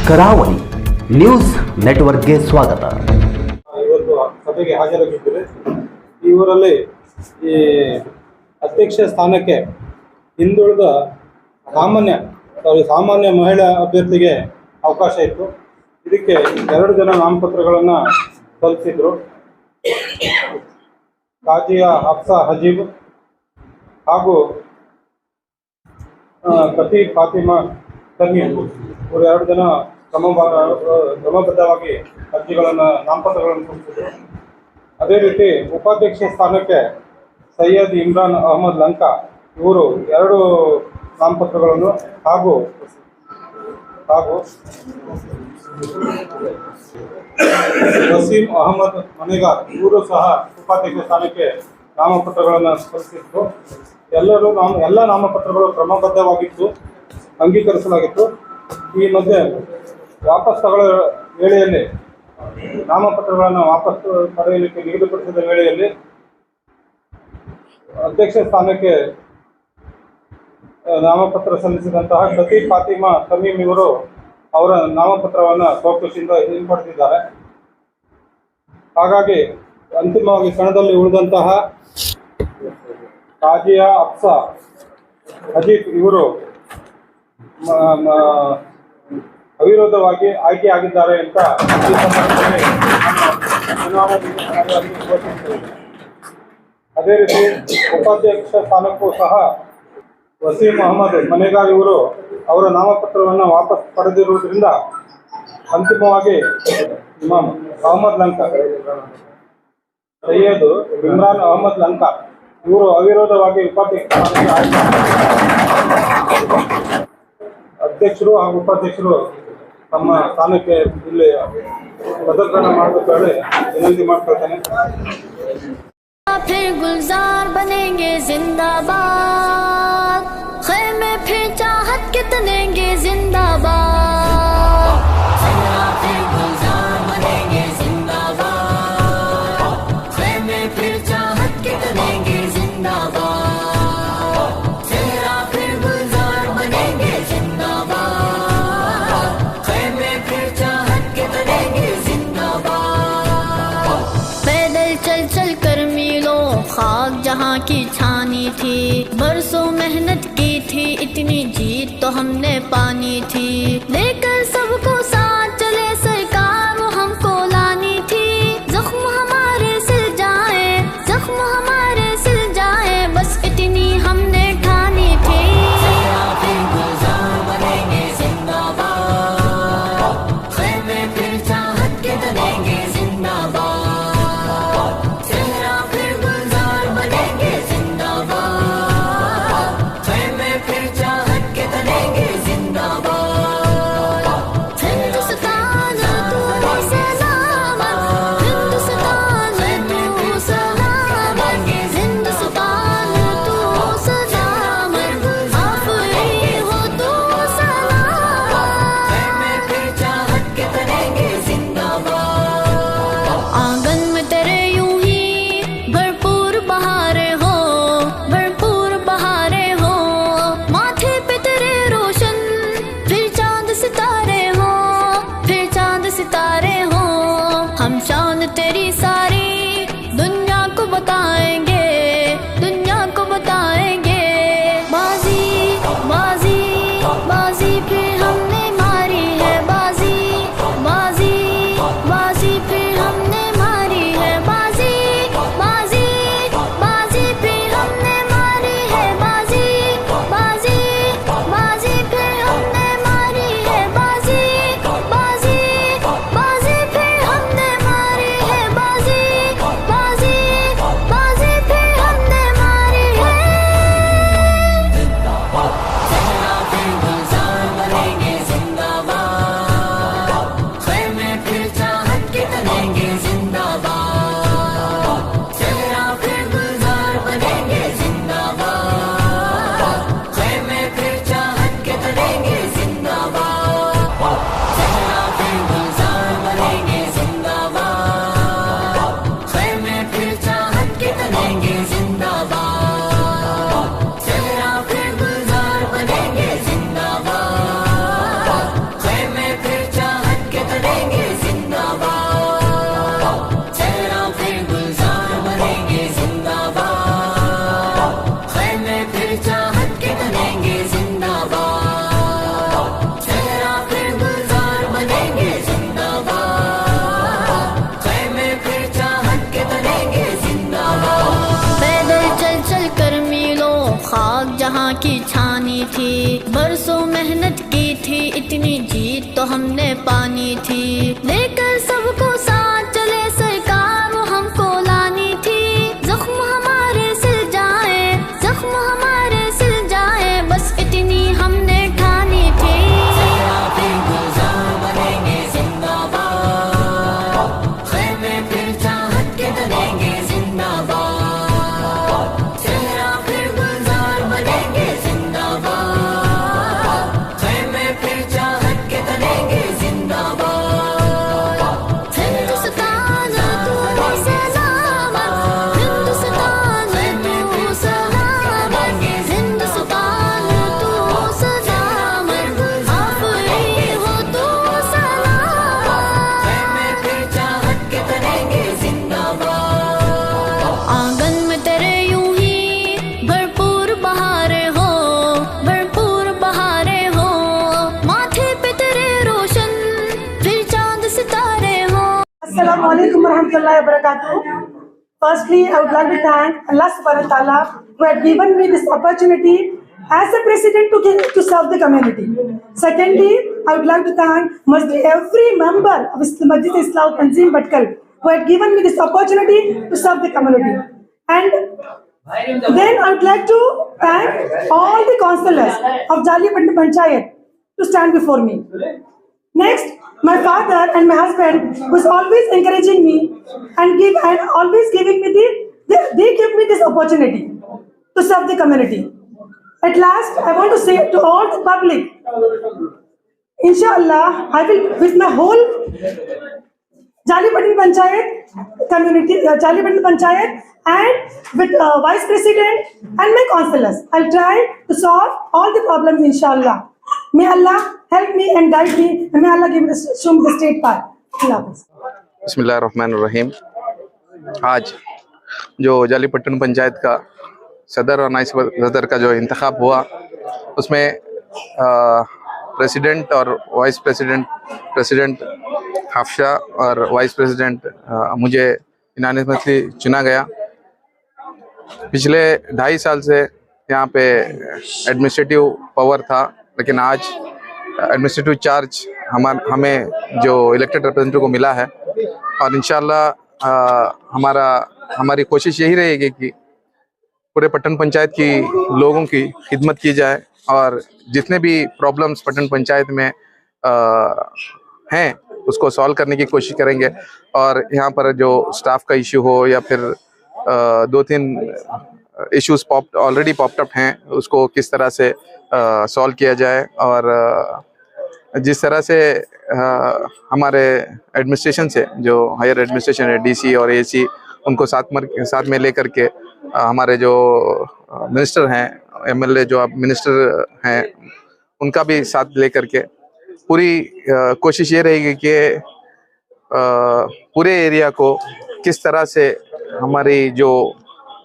ಕರಾವಳಿ ನ್ಯೂಸ್ ನೆಟ್ವರ್ಕ್ಗೆ ಸ್ವಾಗತ. ಇವತ್ತು ಸಭೆಗೆ ಹಾಜರಾಗಿದ್ದರೆ ಈ ಊರಲ್ಲಿ ಈ ಅಧ್ಯಕ್ಷ ಸ್ಥಾನಕ್ಕೆ ಹಿಂದುಳಿದ ಸಾಮಾನ್ಯ ಮಹಿಳಾ ಅಭ್ಯರ್ಥಿಗೆ ಅವಕಾಶ ಇತ್ತು. ಇದಕ್ಕೆ 2 ಜನ ನಾಮಪತ್ರಗಳನ್ನು ಸಲ್ಲಿಸಿದ್ರು. ಕಾಜಿಯಾ ಹಫ್ಸಾ ಹಜೀಬ್ ಹಾಗೂ ಕತಿ ಫಾತಿಮಾ ತಮೀಮ್ ಇವರು 2 ಜನ ಕ್ರಮಬದ್ಧವಾಗಿ ನಾಮಪತ್ರಗಳನ್ನು ಸಲ್ಲಿಸಿದ್ರು. ಅದೇ ರೀತಿ ಉಪಾಧ್ಯಕ್ಷ ಸ್ಥಾನಕ್ಕೆ ಸೈಯದ್ ಇಮ್ರಾನ್ ಅಹಮದ್ ಲಂಕಾ ಇವರು 2 ನಾಮಪತ್ರಗಳನ್ನು ಹಾಗೂ ವಸೀಂ ಅಹಮದ್ ಮನೆಗಾರ್ ಇವರು ಸಹ ಉಪಾಧ್ಯಕ್ಷ ಸ್ಥಾನಕ್ಕೆ ನಾಮಪತ್ರಗಳನ್ನು ಸಲ್ಲಿಸಿದ್ದು. ಎಲ್ಲ ನಾಮಪತ್ರಗಳು ಕ್ರಮಬದ್ಧವಾಗಿದ್ದು ಅಂಗೀಕರಿಸಲಾಗಿತ್ತು. ಈ ಮಧ್ಯೆ ವಾಪಸ್ ತಗೊಳ್ಳೋ ವೇಳೆಯಲ್ಲಿ ನಾಮಪತ್ರಗಳನ್ನು ವಾಪಸ್ ಪಡೆಯಲಿಕ್ಕೆ ನಿಗದಿಪಡಿಸಿದ ವೇಳೆಯಲ್ಲಿ ಅಧ್ಯಕ್ಷ ಸ್ಥಾನಕ್ಕೆ ನಾಮಪತ್ರ ಸಲ್ಲಿಸಿದಂತಹ ಕತಿ ಫಾತಿಮಾ ತಮೀಮ್ ಇವರು ಅವರ ನಾಮಪತ್ರವನ್ನು ಚೌಕಸಿಯಿಂದ ಹಿಂಪಡೆದಿದ್ದಾರೆ. ಹಾಗಾಗಿ ಅಂತಿಮವಾಗಿ ಕಣದಲ್ಲಿ ಉಳಿದಂತಹ ಕಾಜಿಯಾ ಹಫ್ಸಾ ಹಜೀಬ್ ಇವರು ಅವಿರೋಧವಾಗಿ ಆಯ್ಕೆಯಾಗಿದ್ದಾರೆ ಅಂತ ಈ ಸಂದರ್ಭದಲ್ಲಿ ಅದೇ ರೀತಿ ಉಪಾಧ್ಯಕ್ಷ ಸ್ಥಾನಕ್ಕೂ ಸಹ ವಸೀಂ ಅಹಮದ್ ಮನೆಗಾರ್ ಇವರು ಅವರ ನಾಮಪತ್ರವನ್ನು ವಾಪಸ್ ಪಡೆದಿರುವುದರಿಂದ ಅಂತಿಮವಾಗಿ ಇಮಾಮ್ ಅಹಮದ್ ಲಂಕಾ ಸೈಯದ್ ಇಮ್ರಾನ್ ಅಹಮದ್ ಲಂಕಾ ಇವರು ಅವಿರೋಧವಾಗಿ ಉಪಾಧ್ಯಕ್ಷ ಅಧ್ಯಕ್ಷರು ಹಾಗೂ ಉಪಾಧ್ಯಕ್ಷರು ತಮ್ಮ ಸ್ಥಾನಕ್ಕೆ ಇಲ್ಲಿ ಪದಗ್ರಹಣ ಮಾಡಬೇಕಾದ್ರೆ ವಿನಂತಿ ಮಾಡ್ಕೊಳ್ತೇನೆ. फिर गुलजार बनेंगे जिंदाबाद, ख़ैमे फिर चाहत के तनेंगे जिंदाबाद, फिर गुलजार बनेंगे जिंदाबाद, ख़ैमे फिर चाहत के तनेंगे जिंदाबाद, फिर गुलजार बनेंगे जिंदाबाद, ख़ैमे फिर चाहत के तनेंगे जिंदाबाद। पैदल चल चल कर मीलों खाक जहाँ की छानी थी, बरसों मेहनत की थी, इतनी जीत तो हमने पानी थी, लेकर सबको साथ चले सरकार वो हमको लानी थी, जख्म हमारे सिल जाए बस इतनी हमने ठानी थी। फिर गुलजार बनेंगे जिंदाबाद, ख़ैमे फिर चाहत के तनेंगे जिंदाबाद, फिर गुलजार बनेंगे जिंदाबाद, ख़ैमे फिर चाहत के तनेंगे जिंदाबाद। इतनी जीत तो हमने पानी थी। लेकर सबको साथ चले सरकार वो हमको लानी थी। जख्म हमारे सिल जाए, जख्म हमारे सिल जाए, बस इतनी हमने ठानी थी। Assalamualaikum warahmatullahi wabarakatuh. Firstly, I would like to thank Allah subhanahu wa ta'ala who had given me this opportunity as a president to serve the community. Secondly, I would like to thank every member of Masjid Islah Tanzim Bhatkal who had given me this opportunity to serve the community. And then I would like to thank all the councillors of Jalipatnam Panchayat to stand before me. Next, my father and my husband was always encouraging me and always giving me they give me this opportunity to serve the community. At last, I want to say to all the public, Inshallah, I will with my whole Jalipatnam Panchayat community, Jalipatnam Panchayat, and with Vice President and my councillors, I'll try to solve all the problems. Inshallah. May Allah help me and guide me, and may Allah show me the straight path. Allah Hafiz. बिस्मिल्लाहिर्रहमानिर्रहीम। आज जो जालीपट्टन पंचायत का सदर और नाइब सदर का जो इंतखाब हुआ, उसमें प्रेसिडेंट और वाइस प्रेसिडेंट हाफशा और वाइस प्रेसिडेंट मुझे यूनानिमसली चुना गया। पिछले 2.5 साल से यहाँ पे एडमिनिस्ट्रेटिव पावर था, लेकिन आज एडमिनिस्ट्रेटिव चार्ज हमें जो इलेक्टेड रिप्रेजेंटेटिव को मिला है, और इंशाल्लाह हमारी कोशिश यही रहेगी कि पूरे पट्टन पंचायत की लोगों की खिदमत की जाए और जितने भी प्रॉब्लम्स पट्टन पंचायत में हैं उसको सॉल्व करने की कोशिश करेंगे। और यहाँ पर जो स्टाफ का इशू हो या फिर 2-3 इश्यूज ऑलरेडी पॉप्ड अप हैं, उसको किस तरह से सॉल्व किया जाए। और जिस तरह से हमारे एडमिनिस्ट्रेशन से जो हायर एडमिनिस्ट्रेशन है, डीसी और एसी, उनको साथ में लेकर के हमारे जो मिनिस्टर हैं, एमएलए जो अब मिनिस्टर हैं, उनका भी साथ लेकर के पूरी कोशिश ये रहेगी कि पूरे एरिया को किस तरह से हमारी जो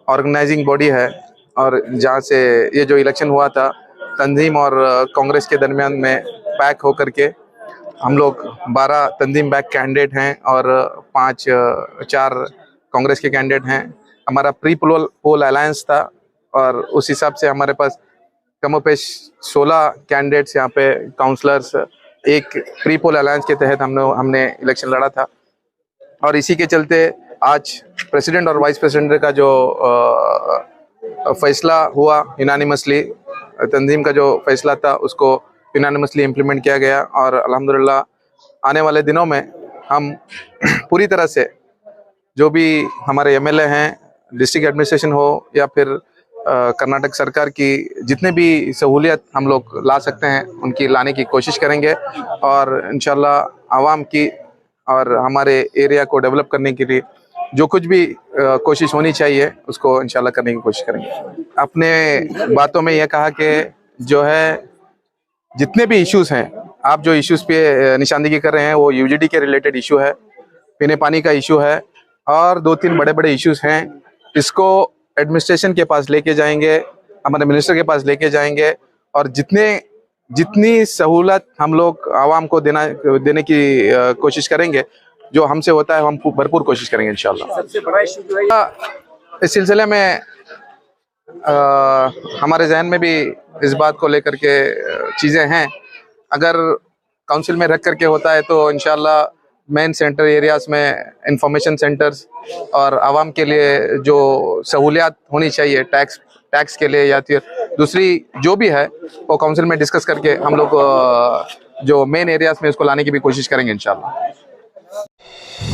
ऑर्गेनाइजिंग बॉडी है, और जहाँ से ये जो इलेक्शन हुआ था तंजीम और कांग्रेस के दरमियान में पैक होकर के हम लोग 12 तंजीम बैक कैंडिडेट हैं और 4 कांग्रेस के कैंडिडेट हैं। हमारा प्री पोल अलायंस था और उस हिसाब से हमारे पास कमोपेश 16 कैंडिडेट्स यहाँ पे काउंसलर्स एक प्री पोल अलायंस के तहत हमने इलेक्शन लड़ा था। और इसी के चलते आज प्रेसिडेंट और वाइस प्रेसिडेंट का जो फैसला हुआ यूनानिमसली, तंजीम का जो फैसला था उसको यूनानिमसली इम्प्लीमेंट किया गया। और अल्हम्दुलिल्लाह आने वाले दिनों में हम पूरी तरह से जो भी हमारे एमएलए हैं, डिस्ट्रिक्ट एडमिनिस्ट्रेशन हो या फिर कर्नाटक सरकार की जितने भी सहूलियत हम लोग ला सकते हैं उनकी लाने की कोशिश करेंगे। और इंशाल्लाह आवाम की और हमारे एरिया को डेवलप करने के लिए जो कुछ भी कोशिश होनी चाहिए उसको इंशाल्लाह करने की कोशिश करेंगे। अपने बातों में यह कहा कि जो है जितने भी इश्यूज़ हैं, आप जो इश्यूज़ पे निशानदेही कर रहे हैं वो यूजीडी के रिलेटेड इशू है, पीने पानी का इशू है और 2-3 बड़े इश्यूज़ हैं। इसको एडमिनिस्ट्रेशन के पास लेके जाएंगे, हमारे मिनिस्टर के पास लेके जाएंगे और जितनी सहूलत हम लोग आवाम को देने की कोशिश करेंगे, जो हमसे होता है हम भरपूर कोशिश करेंगे इंशाल्लाह। सबसे बड़ा इशू जो है इस सिलसिले में हमारे जहन में भी इस बात को लेकर के चीज़ें हैं। अगर काउंसिल में रख करके होता है, तो इंशाल्लाह मेन सेंटर एरियाज में इंफॉर्मेशन सेंटर्स और आवाम के लिए जो सहूलियात होनी चाहिए टैक्स के लिए या फिर दूसरी जो भी है, वो काउंसिल में डिस्कस करके हम लोग जो मेन एरियाज में इसको लाने की भी कोशिश करेंगे इंशाल्लाह।